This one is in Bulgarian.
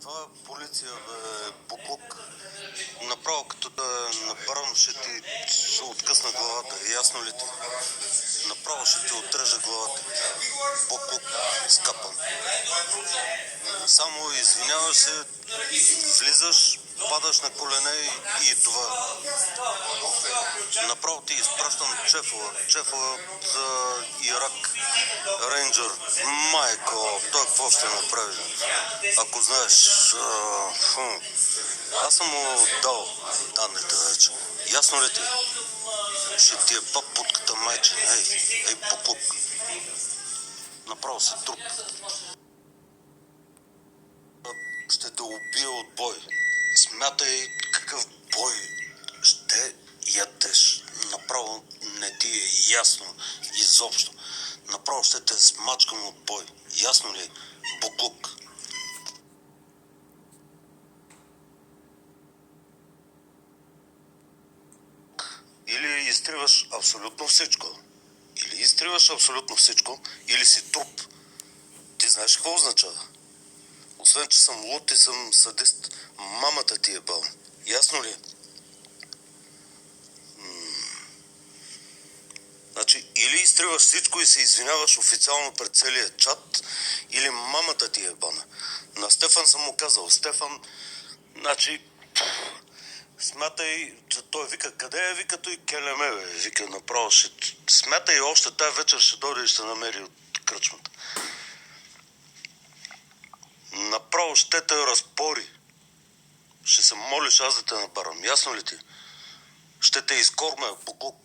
Това полиция, бе, буклук. Направо като да набарам, ще ти ще откъсна главата. Ясно ли ти? Направо ще ти отрежа главата. Буклук скапан. Само извиняваш се, влизаш, падаш на колене и това. Направо ти изпращам Чефова за Ирак. Рейнджър. Майко, той какво ще направи? Ако знаеш, аз съм му дал данните вече. Ясно ли ти? Ще ти е путката майче. Ей, буклук. Направо се труп. Ще те убия от бой. Смятай какъв бой ще ядеш. Направо не ти е ясно изобщо. Направо ще те смачкам от бой. Ясно ли? Буклук. Или изтриваш абсолютно всичко. Или си труп. Ти знаеш какво означава? Освен, че съм луд и съм садист, мамата ти е бал. Ясно ли? Значи, или изтриваш всичко и се извиняваш официално пред целия чат, или мамата ти е бана. На Стефан съм му казал, Стефан, значи, смятай, че той вика, къде е, вика той келеме, бе, вика направо, смятай още тая вечер ще дойде и ще намери от кръчмата. Направо ще те разпори. Ще се молиш аз да те набарам, ясно ли ти? Ще те изкормя, буклук.